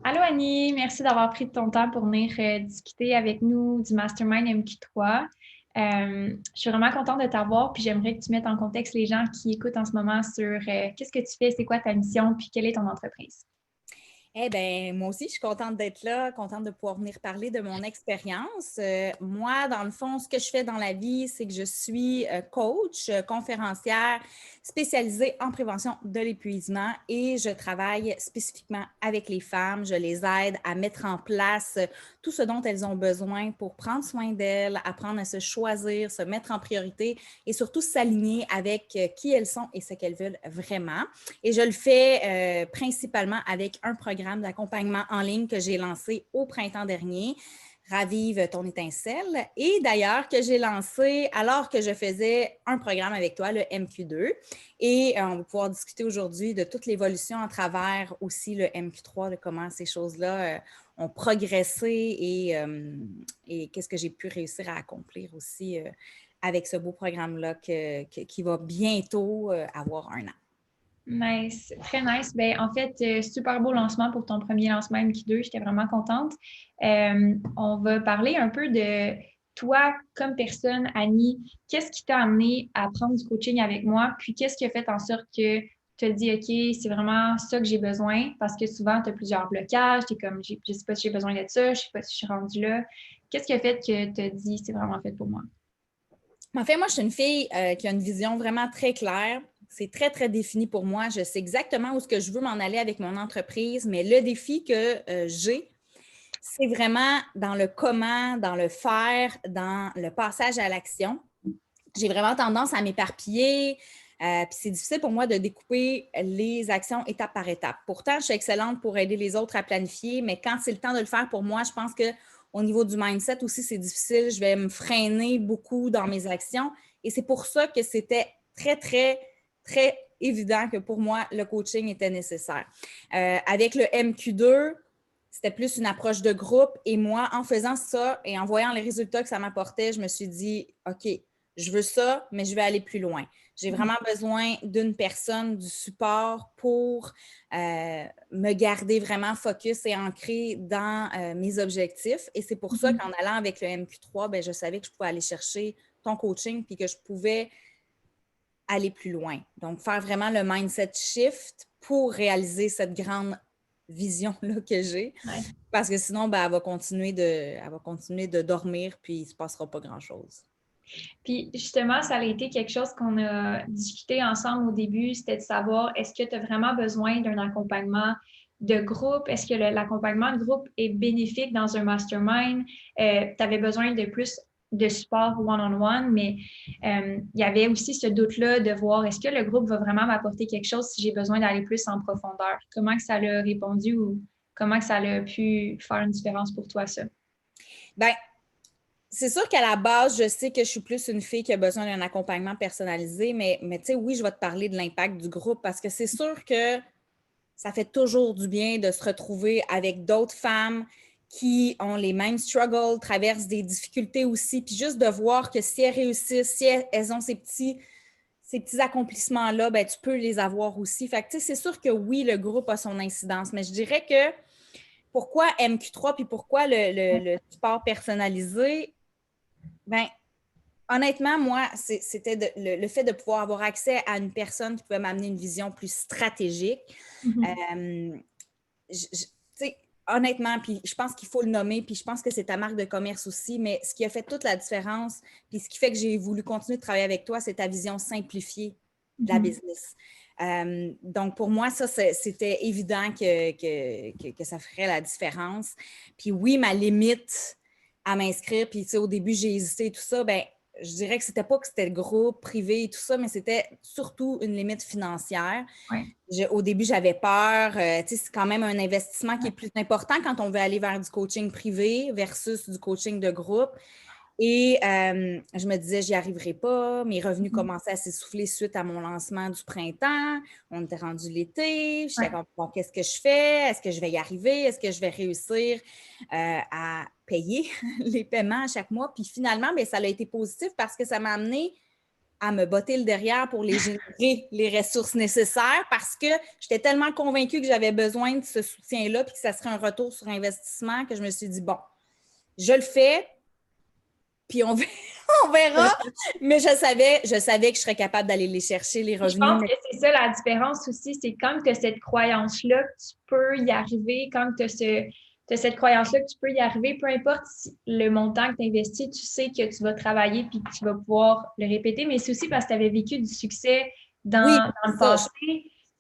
Allô Annie, merci d'avoir pris de ton temps pour venir discuter avec nous du Mastermind MQ3. Je suis vraiment contente de t'avoir, puis j'aimerais que tu mettes en contexte les gens qui écoutent en ce moment sur qu'est-ce que tu fais, c'est quoi ta mission, puis quelle est ton entreprise. Eh bien, moi aussi, je suis contente d'être là, contente de pouvoir venir parler de mon expérience. Moi, dans le fond, ce que je fais dans la vie, c'est que je suis coach, conférencière spécialisée en prévention de l'épuisement et je travaille spécifiquement avec les femmes. Je les aide à mettre en place tout ce dont elles ont besoin pour prendre soin d'elles, apprendre à se choisir, se mettre en priorité et surtout s'aligner avec qui elles sont et ce qu'elles veulent vraiment. Et je le fais principalement avec un programme d'accompagnement en ligne que j'ai lancé au printemps dernier, Ravive ton étincelle, et d'ailleurs que j'ai lancé alors que je faisais un programme avec toi, le MQ2. Et on va pouvoir discuter aujourd'hui de toute l'évolution à travers aussi le MQ3, de comment ces choses-là ont progressé et qu'est-ce que j'ai pu réussir à accomplir aussi avec ce beau programme-là qui va bientôt avoir un an. Nice, très nice. Ben, en fait, super beau lancement pour ton premier lancement MQ2. J'étais vraiment contente. On va parler un peu de toi comme personne, Annie. Qu'est-ce qui t'a amené à prendre du coaching avec moi? Puis qu'est-ce qui a fait en sorte que tu as dit, OK, c'est vraiment ça que j'ai besoin? Parce que souvent, tu as plusieurs blocages. Tu es comme, je sais pas si j'ai besoin de ça, je sais pas si je suis rendue là. Qu'est-ce qui a fait que tu as dit, c'est vraiment fait pour moi? En fait, moi, je suis une fille qui a une vision vraiment très claire. C'est très, très défini pour moi. Je sais exactement où est-ce que je veux m'en aller avec mon entreprise, mais le défi que j'ai, c'est vraiment dans le comment, dans le faire, dans le passage à l'action. J'ai vraiment tendance à m'éparpiller. Puis c'est difficile pour moi de découper les actions étape par étape. Pourtant, je suis excellente pour aider les autres à planifier, mais quand c'est le temps de le faire pour moi, je pense qu'au niveau du mindset aussi, c'est difficile. Je vais me freiner beaucoup dans mes actions. Et c'est pour ça que c'était très, très, très évident que pour moi, le coaching était nécessaire. Avec le MQ2, c'était plus une approche de groupe. Et moi, en faisant ça et en voyant les résultats que ça m'apportait, je me suis dit, OK, je veux ça, mais je vais aller plus loin. J'ai vraiment besoin d'une personne, du support pour me garder vraiment focus et ancrée dans mes objectifs. Et c'est pour ça Mhm. qu'en allant avec le MQ3, ben, je savais que je pouvais aller chercher ton coaching puis que je pouvais aller plus loin. Donc, faire vraiment le mindset shift pour réaliser cette grande vision-là que j'ai. Ouais. Parce que sinon, ben, elle va continuer de dormir puis il ne se passera pas grand-chose. Puis justement, ça a été quelque chose qu'on a discuté ensemble au début, c'était de savoir est-ce que tu as vraiment besoin d'un accompagnement de groupe? Est-ce que l'accompagnement de groupe est bénéfique dans un mastermind? Tu avais besoin de plus de support one-on-one, mais il y avait aussi ce doute-là de voir est-ce que le groupe va vraiment m'apporter quelque chose si j'ai besoin d'aller plus en profondeur? Comment que ça l'a répondu ou comment que ça a pu faire une différence pour toi, ça? Ben, c'est sûr qu'à la base, je sais que je suis plus une fille qui a besoin d'un accompagnement personnalisé, mais tu sais, oui, je vais te parler de l'impact du groupe parce que c'est sûr que ça fait toujours du bien de se retrouver avec d'autres femmes qui ont les mêmes struggles, traversent des difficultés aussi, puis juste de voir que si elles réussissent, si elles ont ces petits accomplissements-là, ben, tu peux les avoir aussi. Fait que, tu sais, c'est sûr que oui, le groupe a son incidence, mais je dirais que pourquoi MQ3 puis pourquoi le support personnalisé, ben, honnêtement, moi, c'était le fait de pouvoir avoir accès à une personne qui pouvait m'amener une vision plus stratégique. Mhm. Euh, honnêtement, puis je pense qu'il faut le nommer, puis je pense que c'est ta marque de commerce aussi, mais ce qui a fait toute la différence, puis ce qui fait que j'ai voulu continuer de travailler avec toi, c'est ta vision simplifiée de la Mhm. business. Donc, pour moi, ça, c'était évident que ça ferait la différence. Puis oui, ma limite à m'inscrire, puis tu sais, au début, j'ai hésité et tout ça, ben je dirais que c'était pas que c'était le groupe privé et tout ça, mais c'était surtout une limite financière. Ouais. Au début, j'avais peur. C'est quand même un investissement qui est plus important quand on veut aller vers du coaching privé versus du coaching de groupe. Et je me disais, j'y arriverai pas. Mes revenus Mhm. commençaient à s'essouffler suite à mon lancement du printemps. On était rendu l'été. J'étais Ouais. comme, bon, qu'est-ce que je fais? Est-ce que je vais y arriver? Est-ce que je vais réussir à payer les paiements à chaque mois? Puis finalement, bien, ça a été positif parce que ça m'a amené à me botter le derrière pour les générer les ressources nécessaires parce que j'étais tellement convaincue que j'avais besoin de ce soutien-là puis que ça serait un retour sur investissement que je me suis dit, bon, je le fais, puis on verra. Mais je savais que je serais capable d'aller les chercher, les Je revenus. pense que c'est ça la différence aussi, c'est quand tu as cette croyance-là que tu peux y arriver, quand tu as cette croyance-là que tu peux y arriver, peu importe le montant que tu investis, tu sais que tu vas travailler puis que tu vas pouvoir le répéter, mais c'est aussi parce que tu avais vécu du succès Oui, dans le ça. passé,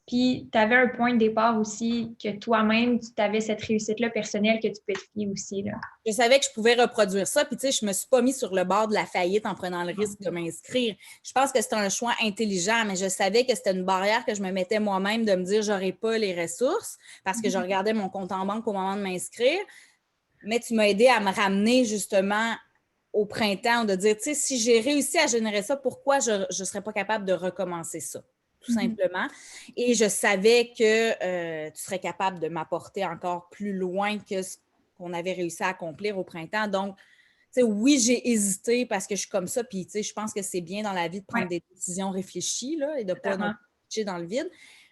puis tu avais un point de départ aussi que toi-même, tu avais cette réussite-là personnelle que tu peux te fier aussi, là. Je savais que je pouvais reproduire ça, puis tu sais, je me suis pas mis sur le bord de la faillite en prenant le risque de m'inscrire. Je pense que c'était un choix intelligent, mais je savais que c'était une barrière que je me mettais moi-même de me dire j'aurais pas les ressources parce que je regardais mon compte en banque au moment de m'inscrire. Mais tu m'as aidé à me ramener justement au printemps, de dire, tu sais, si j'ai réussi à générer ça, pourquoi je ne serais pas capable de recommencer ça, tout simplement. Et je savais que tu serais capable de m'apporter encore plus loin que ce qu'on avait réussi à accomplir au printemps. Donc, tu sais, oui, j'ai hésité parce que je suis comme ça, puis tu sais, je pense que c'est bien dans la vie de prendre des décisions réfléchies là, et de ne pas non plus pitcher dans le vide.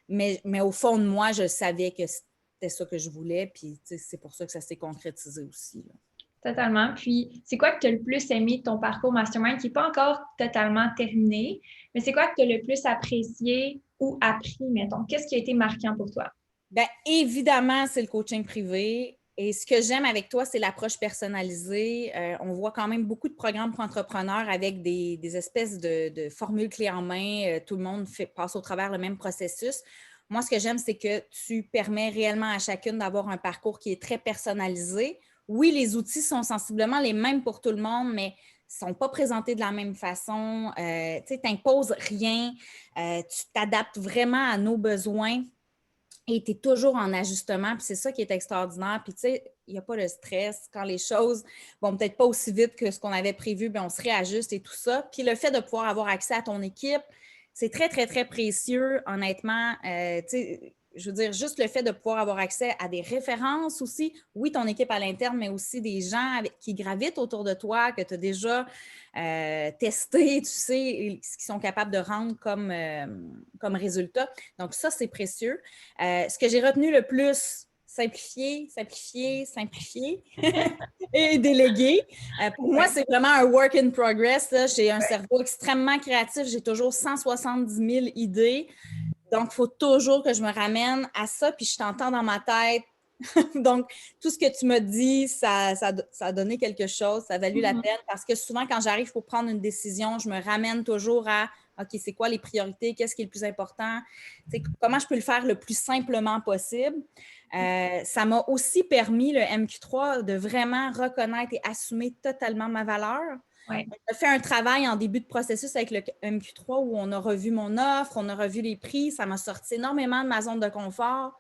Mais au fond de moi, je savais que c'était ça que je voulais, puis tu sais, c'est pour ça que ça s'est concrétisé aussi, là. Totalement. Puis, c'est quoi que tu as le plus aimé de ton parcours mastermind qui n'est pas encore totalement terminé, mais c'est quoi que tu as le plus apprécié ou appris, mettons? Qu'est-ce qui a été marquant pour toi? Bien, évidemment, c'est le coaching privé. Et ce que j'aime avec toi, c'est l'approche personnalisée. On voit quand même beaucoup de programmes pour entrepreneurs avec des espèces de formules clés en main. Tout le monde passe au travers le même processus. Moi, ce que j'aime, c'est que tu permets réellement à chacune d'avoir un parcours qui est très personnalisé. Oui, les outils sont sensiblement les mêmes pour tout le monde, mais ils ne sont pas présentés de la même façon. Tu n'imposes rien. Tu t'adaptes vraiment à nos besoins. Et tu es toujours en ajustement, puis c'est ça qui est extraordinaire. Puis tu sais, il n'y a pas de stress. Quand les choses vont peut-être pas aussi vite que ce qu'on avait prévu, bien, on se réajuste et tout ça. Puis le fait de pouvoir avoir accès à ton équipe, c'est très, très, très précieux, honnêtement. Tu sais, je veux dire, juste le fait de pouvoir avoir accès à des références aussi. Oui, ton équipe à l'interne, mais aussi des gens qui gravitent autour de toi, que tu as déjà testé, tu sais, ce qu'ils sont capables de rendre comme résultat. Donc, ça, c'est précieux. Ce que j'ai retenu le plus, simplifier, simplifier, simplifier et déléguer. Pour moi, c'est vraiment un work in progress. Là. J'ai un cerveau extrêmement créatif. J'ai toujours 170 000 idées. Donc, il faut toujours que je me ramène à ça, puis je t'entends dans ma tête. Donc, tout ce que tu m'as dit, ça a donné quelque chose, ça a valu la peine parce que souvent, quand j'arrive pour prendre une décision, je me ramène toujours à OK, c'est quoi les priorités, qu'est-ce qui est le plus important, comment je peux le faire le plus simplement possible. Ça m'a aussi permis, le MQ3, de vraiment reconnaître et assumer totalement ma valeur. Ouais. On a fait un travail en début de processus avec le MQ3 où on a revu mon offre, on a revu les prix, ça m'a sorti énormément de ma zone de confort.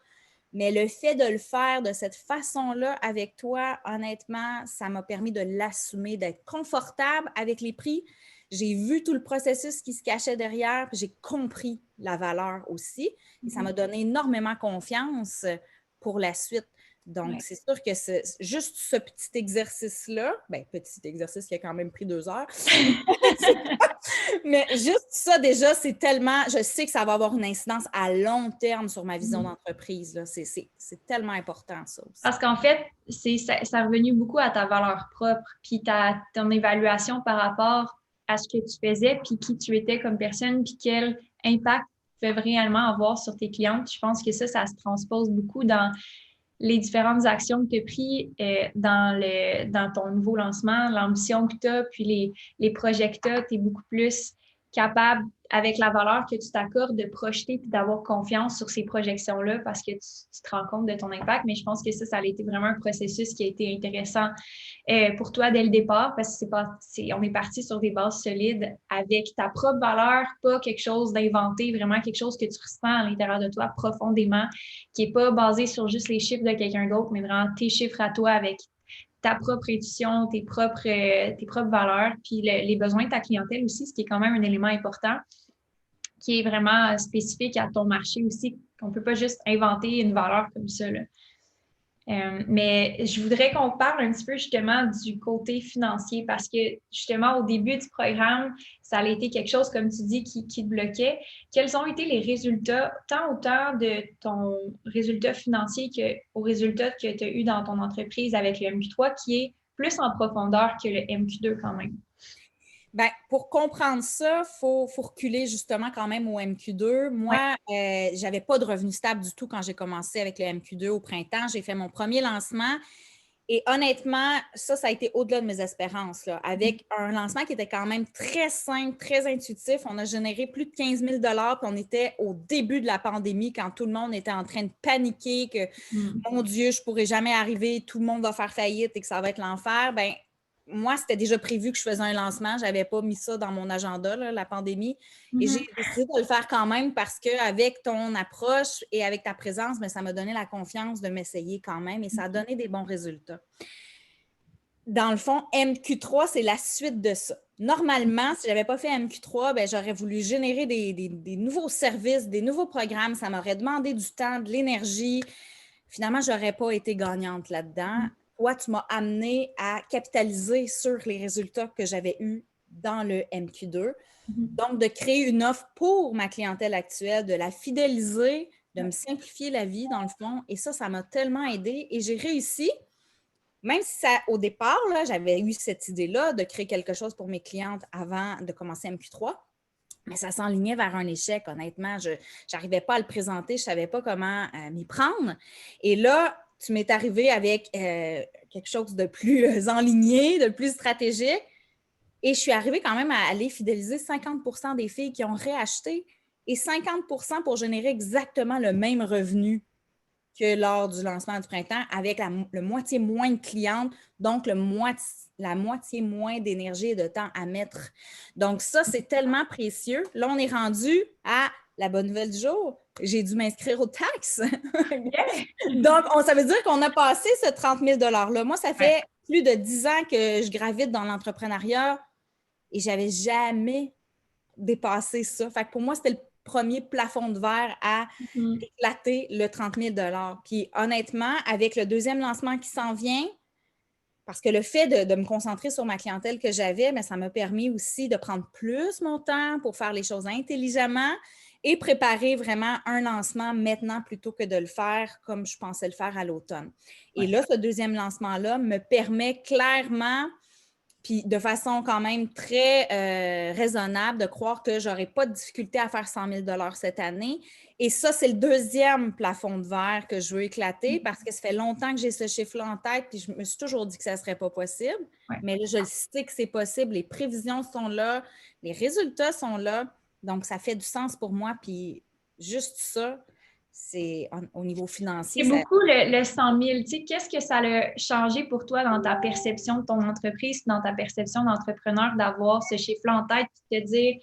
Mais le fait de le faire de cette façon-là avec toi, honnêtement, ça m'a permis de l'assumer, d'être confortable avec les prix. J'ai vu tout le processus qui se cachait derrière, puis j'ai compris la valeur aussi. Et ça m'a donné énormément confiance pour la suite. Donc, c'est sûr que juste ce petit exercice-là, bien, petit exercice qui a quand même pris 2 heures, mais juste ça, déjà, c'est tellement... Je sais que ça va avoir une incidence à long terme sur ma vision d'entreprise. Là. C'est tellement important, ça aussi. Parce qu'en fait, ça est revenu beaucoup à ta valeur propre, puis ton évaluation par rapport à ce que tu faisais, puis qui tu étais comme personne, puis quel impact tu peux réellement avoir sur tes clientes. Je pense que ça se transpose beaucoup dans les différentes actions que tu as prises dans ton nouveau lancement, l'ambition que tu as, puis les projets que tu as, tu es beaucoup plus capable, avec la valeur que tu t'accordes, de projeter puis d'avoir confiance sur ces projections-là parce que tu te rends compte de ton impact. Mais je pense que ça a été vraiment un processus qui a été intéressant pour toi dès le départ parce que on est parti sur des bases solides avec ta propre valeur, pas quelque chose d'inventé, vraiment quelque chose que tu ressens à l'intérieur de toi profondément, qui n'est pas basé sur juste les chiffres de quelqu'un d'autre, mais vraiment tes chiffres à toi avec ta propre intuition, tes propres valeurs, puis les besoins de ta clientèle aussi, ce qui est quand même un élément important, qui est vraiment spécifique à ton marché aussi, qu'on ne peut pas juste inventer une valeur comme ça, là. Mais je voudrais qu'on parle un petit peu justement du côté financier parce que justement au début du programme, ça a été quelque chose, comme tu dis, qui te bloquait. Quels ont été les résultats, tant autant de ton résultat financier qu'au résultat que tu as eu dans ton entreprise avec le MQ3 qui est plus en profondeur que le MQ2 quand même? Bien, pour comprendre ça, il faut reculer justement quand même au MQ2. Moi, je n'avais pas de revenu stable du tout quand j'ai commencé avec le MQ2 au printemps. J'ai fait mon premier lancement et honnêtement, ça a été au-delà de mes espérances, là. Avec un lancement qui était quand même très simple, très intuitif. On a généré plus de 15 000 puis on était au début de la pandémie quand tout le monde était en train de paniquer que, mon Dieu, je ne pourrai jamais arriver, tout le monde va faire faillite et que ça va être l'enfer. Bien, moi, c'était déjà prévu que je faisais un lancement. Je n'avais pas mis ça dans mon agenda, là, la pandémie. Et j'ai décidé de le faire quand même parce qu'avec ton approche et avec ta présence, bien, ça m'a donné la confiance de m'essayer quand même et ça a donné des bons résultats. Dans le fond, MQ3, c'est la suite de ça. Normalement, si je n'avais pas fait MQ3, bien, j'aurais voulu générer des nouveaux services, des nouveaux programmes. Ça m'aurait demandé du temps, de l'énergie. Finalement, je n'aurais pas été gagnante là-dedans. Toi, tu m'as amené à capitaliser sur les résultats que j'avais eus dans le MQ2. Donc, de créer une offre pour ma clientèle actuelle, de la fidéliser, de me simplifier la vie, dans le fond. Et ça m'a tellement aidée. Et j'ai réussi, même si au départ, là, j'avais eu cette idée-là de créer quelque chose pour mes clientes avant de commencer MQ3. Mais ça s'enlignait vers un échec, honnêtement. Je n'arrivais pas à le présenter, je ne savais pas comment m'y prendre. Et là, tu m'es arrivé avec quelque chose de plus enligné, de plus stratégique. Et je suis arrivée quand même à aller fidéliser 50 % des filles qui ont réacheté et 50 % pour générer exactement le même revenu que lors du lancement du printemps avec le moitié moins de clientes, donc la moitié moins d'énergie et de temps à mettre. Donc ça, c'est tellement précieux. Là, on est rendu à la bonne nouvelle du jour. J'ai dû m'inscrire aux taxes. Donc, ça veut dire qu'on a passé ce 30 000 $-là. Moi, ça fait plus de 10 ans que je gravite dans l'entrepreneuriat et je n'avais jamais dépassé ça. Fait que pour moi, c'était le premier plafond de verre à éclater le 30 000 $. Puis honnêtement, avec le deuxième lancement qui s'en vient, parce que le fait de me concentrer sur ma clientèle que j'avais, mais ça m'a permis aussi de prendre plus mon temps pour faire les choses intelligemment et préparer vraiment un lancement maintenant plutôt que de le faire comme je pensais le faire à l'automne. Et là, ce deuxième lancement-là me permet clairement, puis de façon quand même très raisonnable, de croire que je n'aurai pas de difficulté à faire 100 000 $ cette année. Et ça, c'est le deuxième plafond de verre que je veux éclater parce que ça fait longtemps que j'ai ce chiffre-là en tête puis je me suis toujours dit que ça ne serait pas possible. Mais là, je sais que c'est possible. Les prévisions sont là, les résultats sont là. Donc, ça fait du sens pour moi. Puis juste ça, c'est au niveau financier. C'est beaucoup le 100 000. Tu sais, qu'est-ce que ça a changé pour toi dans ta perception de ton entreprise, dans ta perception d'entrepreneur, d'avoir ce chiffre-là en tête et de te dire,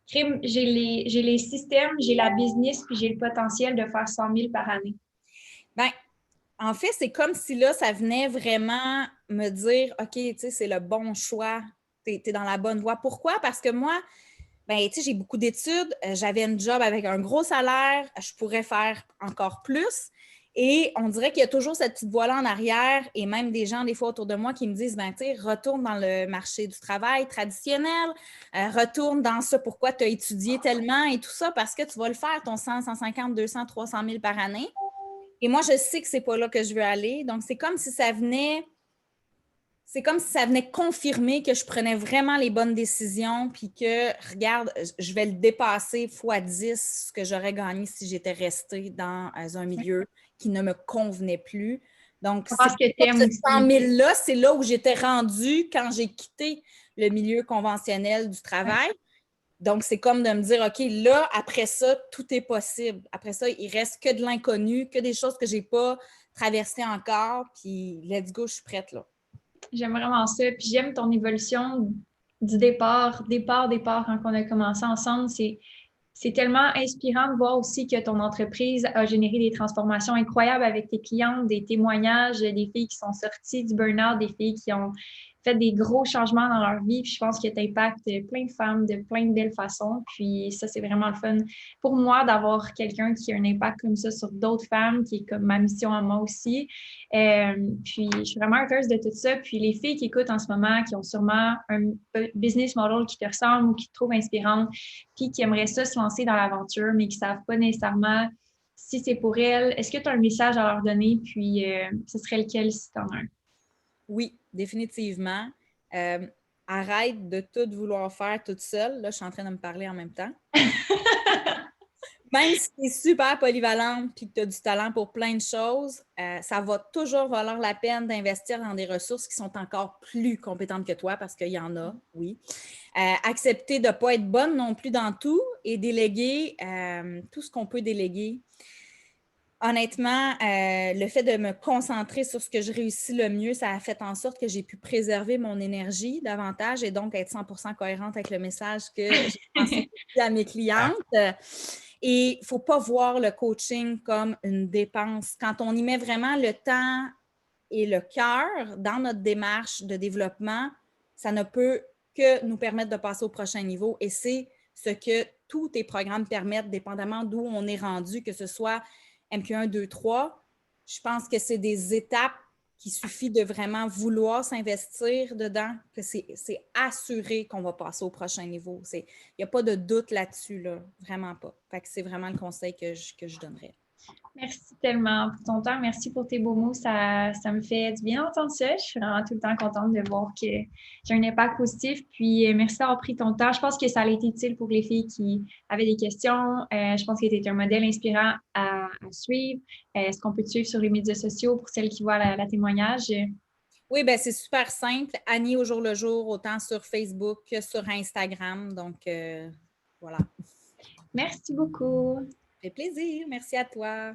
crime, j'ai les systèmes, j'ai la business, puis j'ai le potentiel de faire 100 000 par année? Bien, en fait, c'est comme si là, ça venait vraiment me dire, OK, tu sais, c'est le bon choix, tu es dans la bonne voie. Pourquoi? Parce que moi, ben, tu sais, j'ai beaucoup d'études, j'avais un job avec un gros salaire, je pourrais faire encore plus. Et on dirait qu'il y a toujours cette petite voix-là en arrière et même des gens, des fois, autour de moi qui me disent, ben, tu sais, retourne dans le marché du travail traditionnel, retourne dans ça, pourquoi tu as étudié tellement et tout ça, parce que tu vas le faire, ton 100, 150, 200, 300 000 par année. Et moi, je sais que c'est pas là que je veux aller. Donc, c'est comme si ça venait confirmer que je prenais vraiment les bonnes décisions puis que, regarde, je vais le dépasser fois 10 ce que j'aurais gagné si j'étais restée dans un milieu qui ne me convenait plus. Donc, ce 100 000-là, c'est là où j'étais rendue quand j'ai quitté le milieu conventionnel du travail. Donc, c'est comme de me dire, OK, là, après ça, tout est possible. Après ça, il reste que de l'inconnu, que des choses que je n'ai pas traversées encore. Puis, let's go, je suis prête, là. J'aime vraiment ça. Puis j'aime ton évolution du départ, quand on a commencé ensemble. C'est tellement inspirant de voir aussi que ton entreprise a généré des transformations incroyables avec tes clientes, des témoignages, des filles qui sont sorties du burn-out, des filles qui ont fait des gros changements dans leur vie. Puis je pense que tu impactes plein de femmes de plein de belles façons. Puis ça, c'est vraiment le fun pour moi d'avoir quelqu'un qui a un impact comme ça sur d'autres femmes, qui est comme ma mission à moi aussi. Puis je suis vraiment heureuse de tout ça. Puis les filles qui écoutent en ce moment, qui ont sûrement un business model qui te ressemble ou qui te trouve inspirante, puis qui aimeraient ça se lancer dans l'aventure, mais qui ne savent pas nécessairement si c'est pour elles. Est-ce que tu as un message à leur donner? Puis ce serait lequel si tu en as un? Oui, définitivement. Arrête de tout vouloir faire toute seule. Là, je suis en train de me parler en même temps. Même si tu es super polyvalente et que tu as du talent pour plein de choses, ça va toujours valoir la peine d'investir dans des ressources qui sont encore plus compétentes que toi, parce qu'il y en a, oui. Accepter de ne pas être bonne non plus dans tout et déléguer tout ce qu'on peut déléguer. Honnêtement, le fait de me concentrer sur ce que je réussis le mieux, ça a fait en sorte que j'ai pu préserver mon énergie davantage et donc être 100% cohérente avec le message que j'ai transmis à mes clientes. Et il ne faut pas voir le coaching comme une dépense. Quand on y met vraiment le temps et le cœur dans notre démarche de développement, ça ne peut que nous permettre de passer au prochain niveau. Et c'est ce que tous tes programmes permettent, dépendamment d'où on est rendu, que ce soit MQ1, 2, 3. Je pense que c'est des étapes qu'il suffit de vraiment vouloir s'investir dedans, que c'est assuré qu'on va passer au prochain niveau. Il n'y a pas de doute là-dessus, là, vraiment pas. Fait que c'est vraiment le conseil que je donnerais. Merci tellement pour ton temps. Merci pour tes beaux mots. Ça me fait du bien d'entendre ça. Je suis vraiment tout le temps contente de voir que j'ai un impact positif. Puis, merci d'avoir pris ton temps. Je pense que ça a été utile pour les filles qui avaient des questions. Je pense que tu es un modèle inspirant à suivre. Est-ce qu'on peut te suivre sur les médias sociaux pour celles qui voient la témoignage? Oui, bien, c'est super simple. Annie au jour le jour, autant sur Facebook que sur Instagram. Donc, voilà. Merci beaucoup. Ça fait plaisir. Merci à toi.